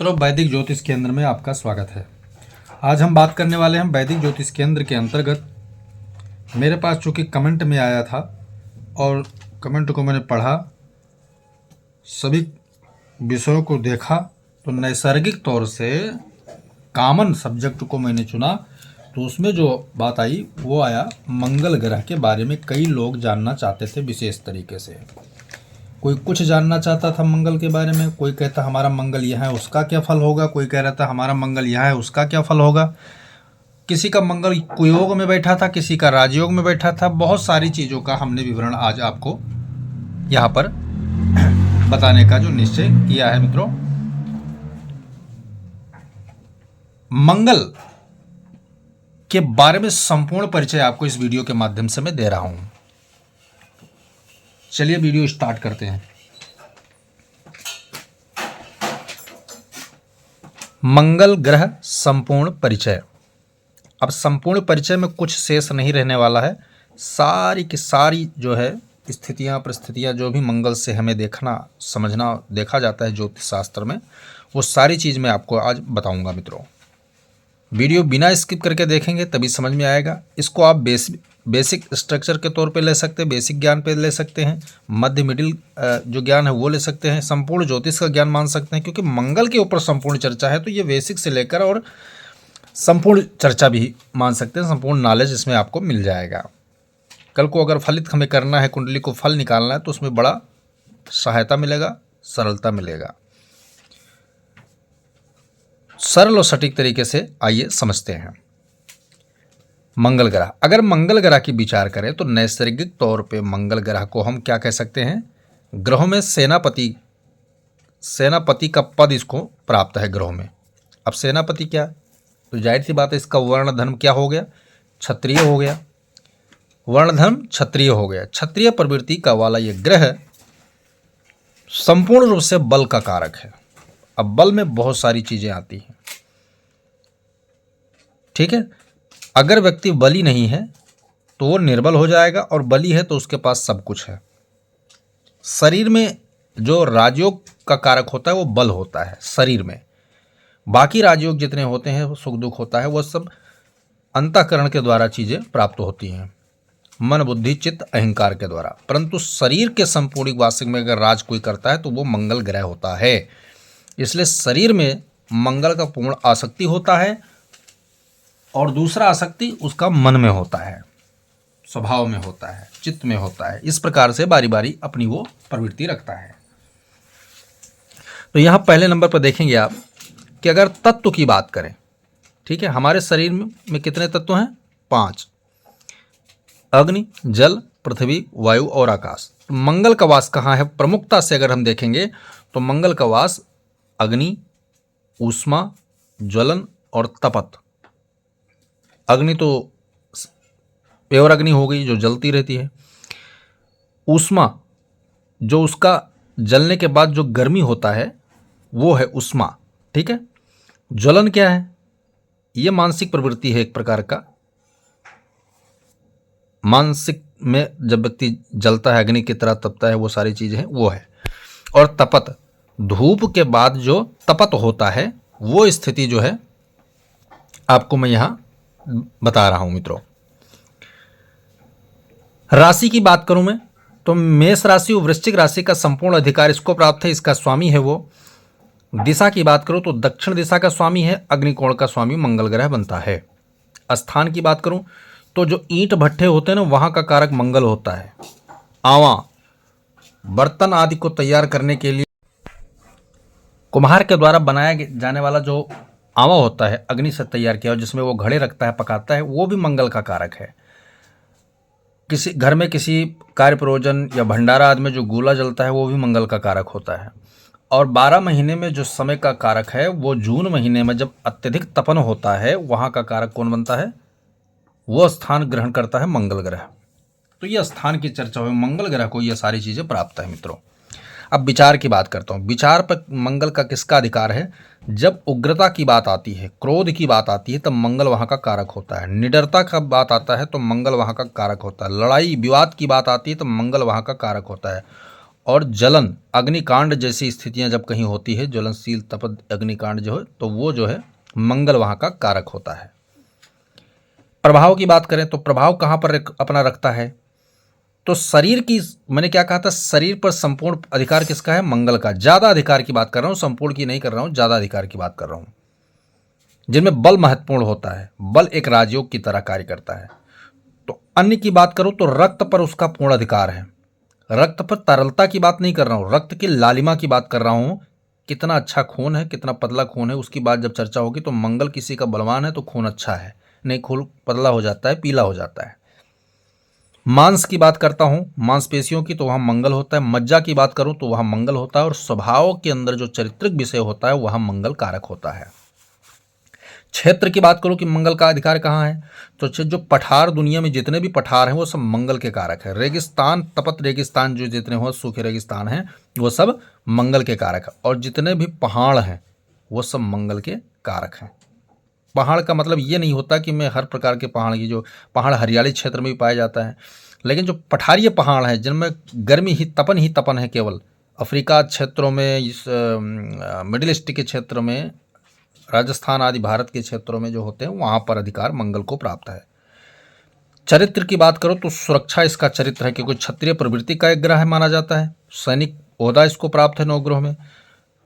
मित्रों, वैदिक ज्योतिष केंद्र में आपका स्वागत है। आज हम बात करने वाले हैं वैदिक ज्योतिष केंद्र के अंतर्गत। मेरे पास चूँकि कमेंट में आया था और कमेंट को मैंने पढ़ा, सभी विषयों को देखा, तो नैसर्गिक तौर से कॉमन सब्जेक्ट को मैंने चुना। तो उसमें जो बात आई वो आया मंगल ग्रह के बारे में। कई लोग जानना चाहते थे विशेष तरीके से। कोई कुछ जानना चाहता था मंगल के बारे में, कोई कहता हमारा मंगल यहाँ है उसका क्या फल होगा, कोई कह रहा था हमारा मंगल यहाँ है उसका क्या फल होगा। किसी का मंगल कुयोग में बैठा था, किसी का राजयोग में बैठा था। बहुत सारी चीज़ों का हमने विवरण आज आपको यहाँ पर बताने का जो निश्चय किया है। मित्रों, मंगल के बारे में संपूर्ण परिचय आपको इस वीडियो के माध्यम से मैं दे रहा हूँ। चलिए वीडियो स्टार्ट करते हैं। मंगल ग्रह संपूर्ण परिचय। अब संपूर्ण परिचय में कुछ शेष नहीं रहने वाला है। सारी की सारी जो है स्थितियां परिस्थितियां जो भी मंगल से हमें देखना समझना देखा जाता है ज्योतिष शास्त्र में, वो सारी चीज़ मैं आपको आज बताऊंगा। मित्रों, वीडियो बिना स्किप करके देखेंगे तभी समझ में आएगा। इसको आप बेसिक स्ट्रक्चर के तौर पे ले सकते हैं, बेसिक ज्ञान पे ले सकते हैं, मध्य मिडिल जो ज्ञान है वो ले सकते हैं, संपूर्ण ज्योतिष का ज्ञान मान सकते हैं। क्योंकि मंगल के ऊपर संपूर्ण चर्चा है तो ये बेसिक से लेकर और संपूर्ण चर्चा भी मान सकते हैं। संपूर्ण नॉलेज इसमें आपको मिल जाएगा। कल को अगर फलित हमें करना है, कुंडली को फल निकालना है, तो उसमें बड़ा सहायता मिलेगा, सरलता मिलेगा। सरल और सटीक तरीके से आइए समझते हैं। मंगल ग्रह, अगर मंगल ग्रह की विचार करें तो नैसर्गिक तौर पे मंगल ग्रह को हम क्या कह सकते हैं? ग्रहों में सेनापति का पद इसको प्राप्त है ग्रहों में। अब सेनापति क्या, तो जाहिर सी बात है इसका वर्ण धर्म क्या हो गया? क्षत्रिय हो गया। वर्ण धर्म क्षत्रिय हो गया। क्षत्रिय प्रवृत्ति का वाला ये ग्रह संपूर्ण रूप से बल का कारक है। अब बल में बहुत सारी चीजें आती हैं, ठीक है। अगर व्यक्ति बली नहीं है तो वो निर्बल हो जाएगा, और बली है तो उसके पास सब कुछ है। शरीर में जो राजयोग का कारक होता है वो बल होता है शरीर में। बाकी राजयोग जितने होते हैं वो सुख दुख होता है, वो सब अंतःकरण के द्वारा चीजें प्राप्त होती हैं, मन बुद्धि चित्त अहंकार के द्वारा। परंतु शरीर के संपूर्ण वासिक में अगर राज कोई करता है तो वो मंगल ग्रह होता है। इसलिए शरीर में मंगल का पूर्ण आसक्ति होता है, और दूसरा आसक्ति उसका मन में होता है, स्वभाव में होता है, चित्त में होता है। इस प्रकार से बारी बारी अपनी वो प्रवृत्ति रखता है। तो यहाँ पहले नंबर पर देखेंगे आप कि अगर तत्व की बात करें, ठीक है, हमारे शरीर में कितने तत्व हैं? 5, अग्नि, जल, पृथ्वी, वायु और आकाश। मंगल का वास कहाँ है? प्रमुखता से अगर हम देखेंगे तो मंगल का वास अग्नि, ऊष्मा, ज्वलन और तपत। अग्नि तो प्योर अग्नि हो गई जो जलती रहती है। ऊष्मा जो उसका जलने के बाद जो गर्मी होता है वो है ऊष्मा, ठीक है। ज्वलन क्या है? ये मानसिक प्रवृत्ति है एक प्रकार का। मानसिक में जब व्यक्ति जलता है, अग्नि की तरह तपता है, वो सारी चीजें हैं वो है। और तपत, धूप के बाद जो तपत होता है वो स्थिति जो है आपको मैं यहां बता रहा हूं। मित्रों, राशि की बात करूं मैं तो मेष राशि और वृश्चिक राशि का संपूर्ण अधिकार इसको प्राप्त है, इसका स्वामी है वो। दिशा की बात करूं तो दक्षिण दिशा का स्वामी है, अग्निकोण का स्वामी मंगल ग्रह बनता है। स्थान की बात करूं तो जो ईंट भट्ठे होते हैं ना, वहां का कारक मंगल होता है। आवा, बर्तन आदि को तैयार करने के लिए कुम्हार के द्वारा बनाया जाने वाला जो आवा होता है, अग्नि से तैयार किया, जिसमें वो घड़े रखता है, पकाता है, वो भी मंगल का कारक है। किसी घर में किसी कार्य प्रयोजन या भंडारा आदि में जो गोला जलता है वो भी मंगल का कारक होता है। और 12 महीने में जो समय का कारक है वो जून महीने में जब अत्यधिक तपन होता है, वहां का कारक कौन बनता है? वो स्थान ग्रहण करता है मंगल ग्रह। तो ये स्थान की चर्चा हुई, मंगल ग्रह को ये सारी चीजें प्राप्त है। मित्रों, अब विचार की बात करता हूँ। विचार पर मंगल का किसका अधिकार है? जब उग्रता की बात आती है, क्रोध की बात आती है, तब मंगल वहाँ का कारक होता है। निडरता का बात आता है तो मंगल वहाँ का कारक होता है। लड़ाई विवाद की बात आती है तो मंगल वहाँ का कारक होता है। और जलन अग्निकांड जैसी स्थितियां जब कहीं होती है, ज्वलनशील तपद अग्निकांड जो है, तो वो जो है मंगल वहाँ का कारक होता है। प्रभाव की बात करें तो प्रभाव कहाँ पर अपना रखता है, तो शरीर की, मैंने क्या कहा था, शरीर पर संपूर्ण अधिकार किसका है, मंगल का। ज़्यादा अधिकार की बात कर रहा हूँ, संपूर्ण की नहीं कर रहा हूँ, ज़्यादा अधिकार की बात कर रहा हूँ, जिनमें बल महत्वपूर्ण होता है। बल एक राजयोग की तरह कार्य करता है। तो अन्य की बात करूँ तो रक्त पर उसका पूर्ण अधिकार है। रक्त पर तरलता की बात नहीं कर रहा हूँ, रक्त की लालिमा की बात कर रहा हूँ। कितना अच्छा खून है, कितना पतला खून है, उसकी बात जब चर्चा होगी तो मंगल किसी का बलवान है तो खून अच्छा है, नहीं खून पतला हो जाता है, पीला हो जाता है। मांस की बात करता हूं, मांसपेशियों की, तो वहां मंगल होता है। मज्जा की बात करूं तो वहां मंगल होता है। और स्वभाव के अंदर जो चारित्रिक विषय होता है वहां मंगल कारक होता है। क्षेत्र की बात करूं कि मंगल का अधिकार कहाँ है, तो जो पठार, दुनिया में जितने भी पठार हैं वो सब मंगल के कारक है। रेगिस्तान, तपत रेगिस्तान जो जितने हो, सूखे रेगिस्तान हैं, वो सब मंगल के कारक है। और जितने भी पहाड़ हैं वो सब मंगल के कारक हैं। पहाड़ का मतलब ये नहीं होता कि मैं हर प्रकार के पहाड़ की, जो पहाड़ हरियाली क्षेत्र में भी पाया जाता है, लेकिन जो पठारीय पहाड़ हैं जिनमें गर्मी ही तपन है, केवल अफ्रीका क्षेत्रों में, इस मिडिल ईस्ट के क्षेत्र में, राजस्थान आदि भारत के क्षेत्रों में जो होते हैं वहाँ पर अधिकार मंगल को प्राप्त है। चरित्र की बात करो तो सुरक्षा इसका चरित्र है, क्योंकि क्षत्रिय प्रवृत्ति का एक ग्रह है माना जाता है। सैनिक ओहदा इसको प्राप्त है नवग्रह में।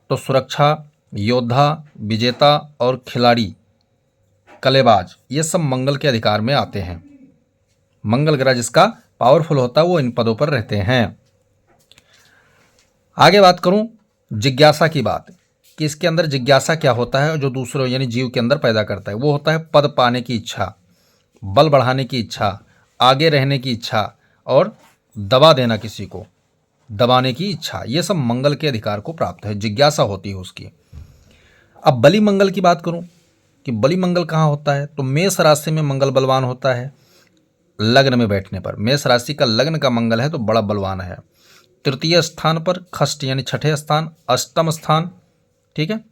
तो सुरक्षा, योद्धा, विजेता और खिलाड़ी, कलेबाज, ये सब मंगल के अधिकार में आते हैं। मंगल ग्रह जिसका पावरफुल होता है वो इन पदों पर रहते हैं। आगे बात करूं जिज्ञासा की बात, कि इसके अंदर जिज्ञासा क्या होता है, जो दूसरों यानी जीव के अंदर पैदा करता है, वो होता है पद पाने की इच्छा, बल बढ़ाने की इच्छा, आगे रहने की इच्छा और दबा देना, किसी को दबाने की इच्छा। ये सब मंगल के अधिकार को प्राप्त है, जिज्ञासा होती है उसकी। अब बलि मंगल की बात करूं कि बलि मंगल कहाँ होता है, तो मेष राशि में मंगल बलवान होता है। लग्न में बैठने पर, मेष राशि का लग्न का मंगल है तो बड़ा बलवान है। तृतीय स्थान पर खष्ट यानी छठे स्थान, अष्टम स्थान, ठीक है,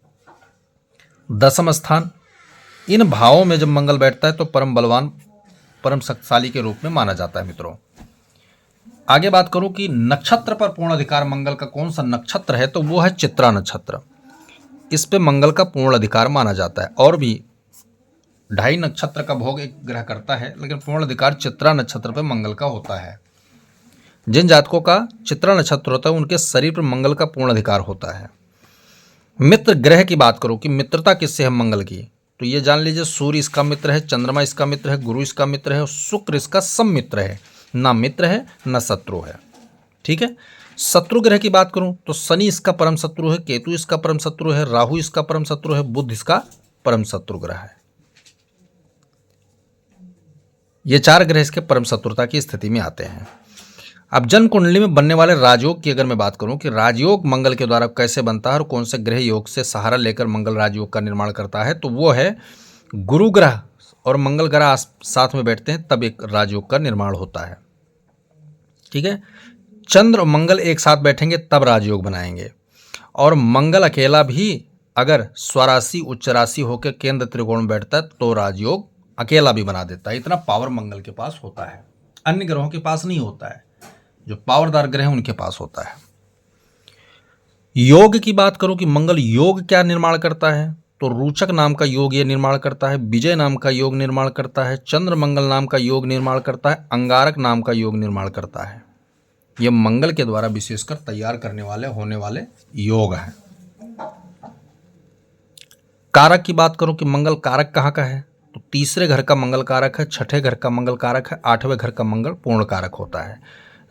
दसम स्थान, इन भावों में जब मंगल बैठता है तो परम बलवान, परम शक्तिशाली के रूप में माना जाता है। मित्रों आगे बात करूं कि नक्षत्र पर पूर्ण अधिकार मंगल का कौन सा नक्षत्र है, तो वो है चित्रा नक्षत्र। इस पे मंगल का पूर्ण अधिकार माना जाता है। और भी 2.5 नक्षत्र का भोग एक ग्रह करता है, लेकिन पूर्ण अधिकार चित्रा नक्षत्र पर मंगल का होता है। जिन जातकों का चित्रा नक्षत्र होता है उनके शरीर पर मंगल का पूर्ण अधिकार होता है। मित्र ग्रह की बात करो कि मित्रता किससे है मंगल की, तो ये जान लीजिए सूर्य इसका मित्र है, चंद्रमा इसका मित्र है, गुरु इसका मित्र है और शुक्र इसका सम्मित्र है। ना मित्र है ना शत्रु है, ठीक है। शत्रु ग्रह की बात करूं तो शनि इसका परम शत्रु है, केतु इसका परम शत्रु है, राहु इसका परम शत्रु है, बुध इसका परम शत्रु ग्रह है। ये 4 ग्रह इसके परम शत्रुता की स्थिति में आते हैं। अब जन्म कुंडली में बनने वाले राजयोग की अगर मैं बात करूं कि राजयोग मंगल के द्वारा कैसे बनता है और कौन से ग्रह योग से सहारा लेकर मंगल राजयोग का निर्माण करता है, तो वो है गुरु ग्रह और मंगल ग्रह साथ में बैठते हैं तब एक राजयोग का निर्माण होता है, ठीक है। चंद्र और मंगल एक साथ बैठेंगे तब राजयोग बनाएंगे। और मंगल अकेला भी अगर स्वराशि उच्च राशि होकर केंद्र त्रिकोण में बैठता है तो राजयोग अकेला भी बना देता है। इतना पावर मंगल के पास होता है, अन्य ग्रहों के पास नहीं होता है। जो पावरदार ग्रह हैं उनके पास होता है। योग की बात करो कि मंगल योग क्या निर्माण करता है, तो रोचक नाम का योग ये निर्माण करता है, विजय नाम का योग निर्माण करता है, चंद्र मंगल नाम का योग निर्माण करता है, अंगारक नाम का योग निर्माण करता है। ये मंगल के द्वारा विशेषकर तैयार करने वाले होने वाले योग हैं। कारक की बात करो कि मंगल कारक कहाँ का है, तो तीसरे घर का मंगल कारक है, छठे घर का मंगल कारक है, 8वें घर का मंगल पूर्ण कारक होता है।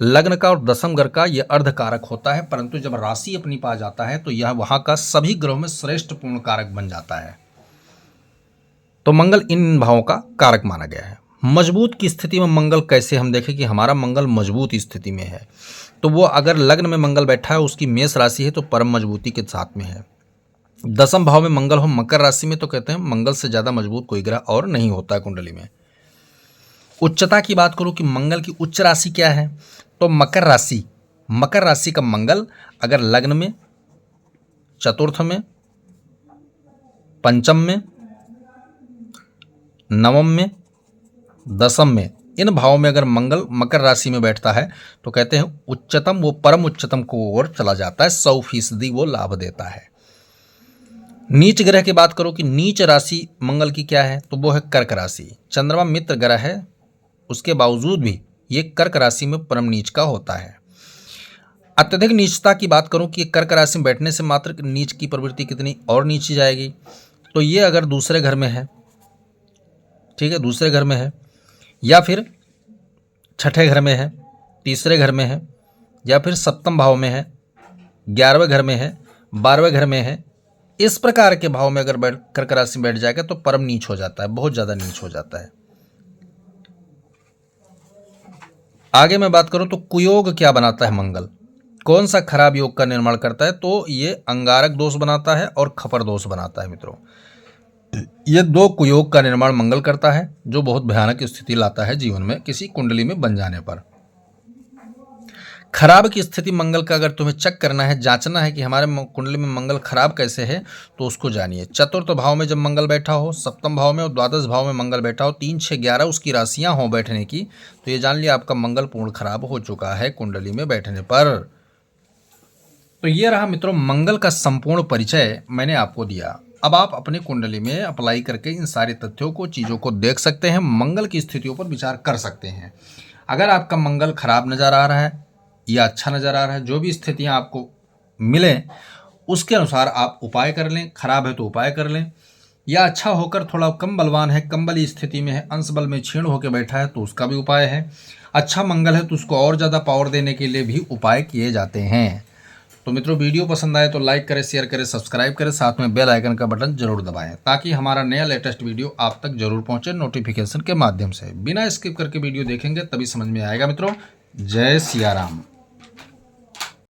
लग्न का और दसम घर का यह अर्ध कारक होता है, परंतु जब राशि अपनी पास जाता है तो यह वहां का सभी ग्रहों में श्रेष्ठ पूर्ण कारक बन जाता है। तो मंगल इन भावों का कारक माना गया है। मजबूत की स्थिति में मंगल कैसे हम देखें कि हमारा मंगल मजबूत स्थिति में है, तो वो अगर लग्न में मंगल बैठा है उसकी मेष राशि है तो परम मजबूती के साथ में है। दसम भाव में मंगल हो मकर राशि में तो कहते हैं मंगल से ज्यादा मजबूत कोई ग्रह और नहीं होता है कुंडली में। उच्चता की बात करूं कि मंगल की उच्च राशि क्या है, तो मकर राशि। मकर राशि का मंगल अगर लग्न में, चतुर्थ में, पंचम में, नवम में, दसम में इन भावों में अगर मंगल मकर राशि में बैठता है तो कहते हैं उच्चतम, वो परम उच्चतम को ओर चला जाता है, 100% वो लाभ देता है। नीच ग्रह की बात करो कि नीच राशि मंगल की क्या है, तो वो है कर्क राशि। चंद्रमा मित्र ग्रह है, उसके बावजूद भी ये कर्क राशि में परम नीच का होता है। अत्यधिक नीचता की बात करूं कि कर्क राशि में बैठने से मात्र नीच की प्रवृत्ति कितनी और नीची जाएगी, तो ये अगर दूसरे घर में है, ठीक है, दूसरे घर में है या फिर छठे घर में है, तीसरे घर में है या फिर सप्तम भाव में है, 11वें घर में है, 12वें घर में है, इस प्रकार के भाव में अगर कर्क राशि में बैठ जाएगा तो परम नीच हो जाता है, बहुत ज़्यादा नीच हो जाता है। आगे मैं बात करूं तो कुयोग क्या बनाता है मंगल, कौन सा खराब योग का निर्माण करता है, तो ये अंगारक दोष बनाता है और खपर दोष बनाता है। मित्रों, ये दो कुयोग का निर्माण मंगल करता है जो बहुत भयानक स्थिति लाता है जीवन में किसी कुंडली में बन जाने पर। खराब की स्थिति मंगल का अगर तुम्हें चेक करना है, जांचना है कि हमारे कुंडली में मंगल खराब कैसे है, तो उसको जानिए। चतुर्थ भाव में जब मंगल बैठा हो, सप्तम भाव में और द्वादश भाव में मंगल बैठा हो, 3, 6, 11 उसकी राशियां हो बैठने की, तो ये जान लिया आपका मंगल पूर्ण खराब हो चुका है कुंडली में बैठने पर। तो ये रहा मित्रों मंगल का संपूर्ण परिचय मैंने आपको दिया। अब आप अपने कुंडली में अप्लाई करके इन सारे तथ्यों को, चीज़ों को देख सकते हैं, मंगल की स्थितियों पर विचार कर सकते हैं। अगर आपका मंगल खराब नज़र आ रहा है या अच्छा नज़र आ रहा है, जो भी स्थितियां आपको मिलें उसके अनुसार आप उपाय कर लें। खराब है तो उपाय कर लें, या अच्छा होकर थोड़ा कम बलवान है, कम बली स्थिति में है, अंश बल में क्षीण होकर बैठा है, तो उसका भी उपाय है। अच्छा मंगल है तो उसको और ज़्यादा पावर देने के लिए भी उपाय किए जाते हैं। तो मित्रों, वीडियो पसंद आए तो लाइक करें, शेयर करें, सब्सक्राइब करें, साथ में बेल आइकन का बटन जरूर दबाएं ताकि हमारा नया लेटेस्ट वीडियो आप तक जरूर पहुंचे नोटिफिकेशन के माध्यम से। बिना स्किप करके वीडियो देखेंगे तभी समझ में आएगा। मित्रों, जय सिया राम।